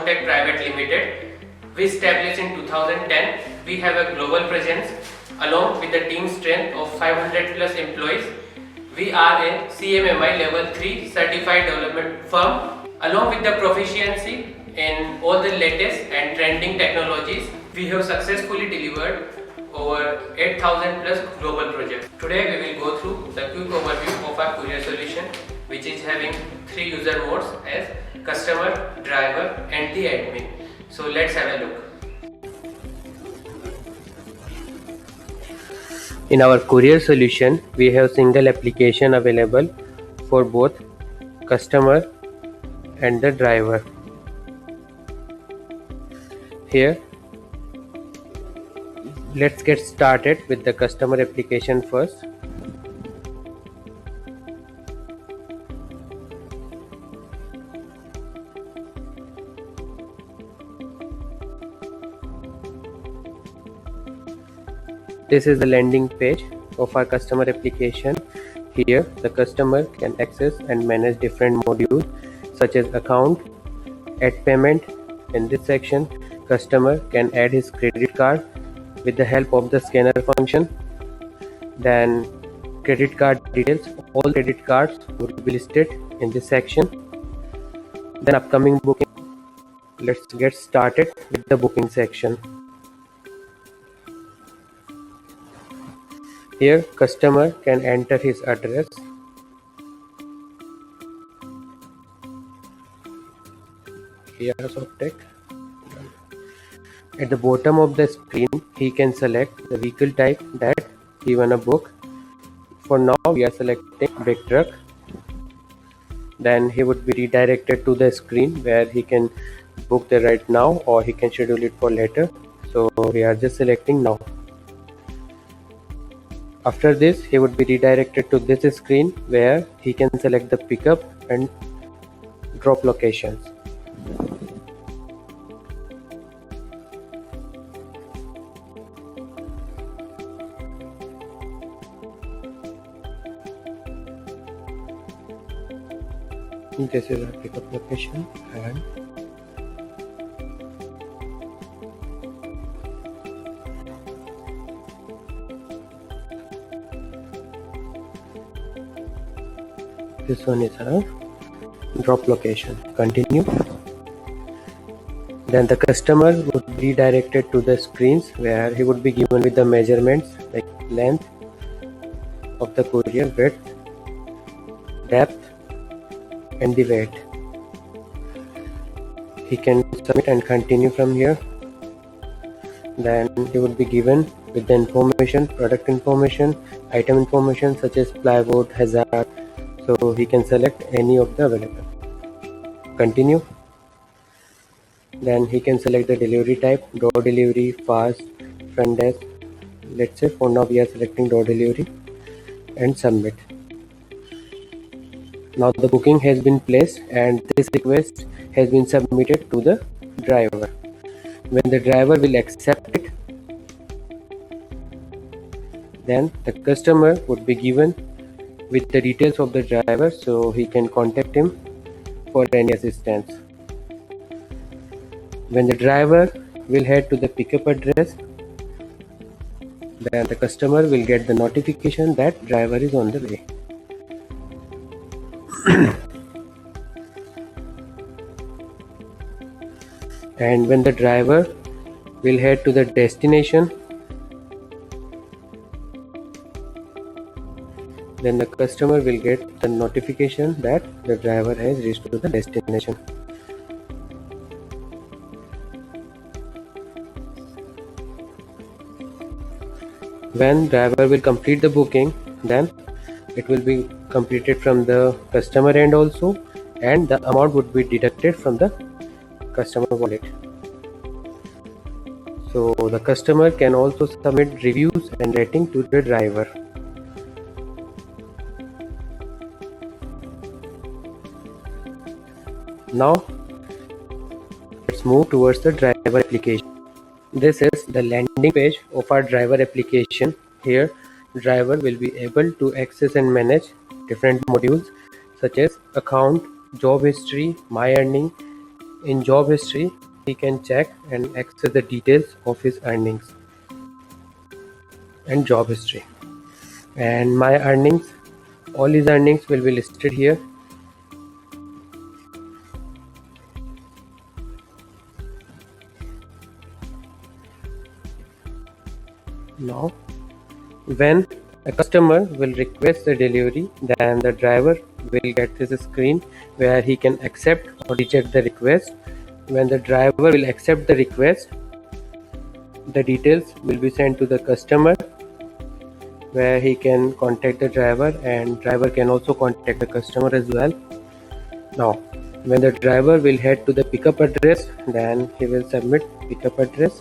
Softech Private Limited. We established in 2010. We have a global presence along with the team strength of 500 plus employees. We are a CMMI level 3 certified development firm. Along with the proficiency in all the latest and trending technologies, we have successfully delivered over 8,000 plus global projects. Today we will go through the quick overview of our Courier solution, which is having 3 user modes as customer, driver and the admin. So let's have a look. In our Courier solution, we have single application available for both customer and the driver. Here, let's get started with the customer application first. This is the landing page of our customer application. Here, the customer can access and manage different modules such as account, add payment. In this section, customer can add his credit card with the help of the scanner function. Then credit card details, all credit cards will be listed in this section. Then upcoming booking. Let's get started with the booking section. Here, customer can enter his address. Here, Softech. At the bottom of the screen, he can select the vehicle type that he wanna book. For now, we are selecting big truck. Then he would be redirected to the screen where he can book the right now, or he can schedule it for later. So we are just selecting now. After this, he would be redirected to this screen where he can select the pickup and drop locations. This is our pickup location and this one is our drop location. Continue. Then the customer would be redirected to the screens where he would be given with the measurements like length of the courier, width, depth and the weight. He can submit and continue from here. Then he would be given with the information, product information, item information such as plywood, hazard. So he can select any of the available. Continue. Then he can select the delivery type, door delivery, fast, front desk. Let's say for now we are selecting door delivery and submit. Now the booking has been placed and this request has been submitted to the driver. When the driver will accept it, then the customer would be given with the details of the driver so he can contact him for any assistance. When the driver will head to the pickup address, then the customer will get the notification that driver is on the way. And when the driver will head to the destination, then the customer will get the notification that the driver has reached to the destination. When driver will complete the booking, then it will be completed from the customer end also, and the amount would be deducted from the customer wallet. So the customer can also submit reviews and rating to the driver. Now let's move towards the driver application. This is the landing page of our driver application. Here, driver will be able to access and manage different modules such as account, job history, my earning, In job history, he can check and access the details of his earnings and job history. And my earnings, all his earnings will be listed here. Now, when a customer will request the delivery, then the driver will get this screen where he can accept or reject the request. When the driver will accept the request, the details will be sent to the customer where he can contact the driver, and driver can also contact the customer as well. Now, when the driver will head to the pickup address, then he will submit pickup address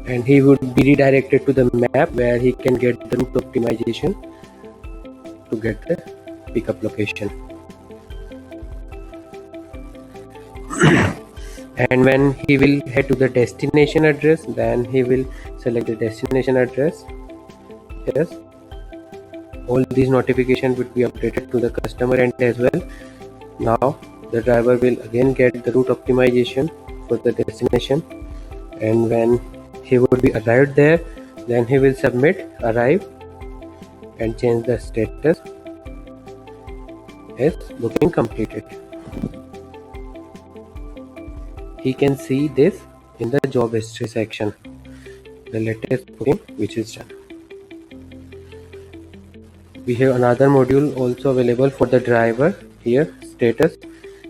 and he would be redirected to the map where he can get the route optimization to get the pickup location. And when he will head to the destination address, then he will select the destination address. Yes, all these notifications would be updated to the customer end as well. Now the driver will again get the route optimization for the destination, and when he would be arrived there, then he will submit arrive and change the status as booking completed. He can see this in the job history section, the latest booking which is done. We have another module also available for the driver. Here, status,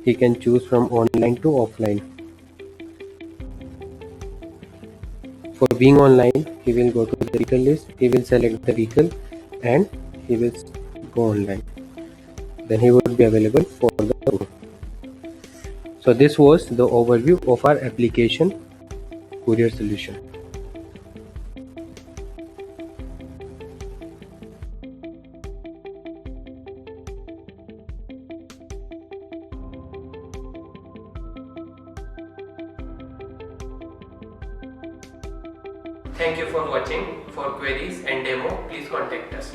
he can choose from online to offline. For being online, he will go to the vehicle list, he will select the vehicle and he will go online. Then he would be available for the room. So this was the overview of our application Courier solution. Thank you for watching. For queries and demo, please contact us.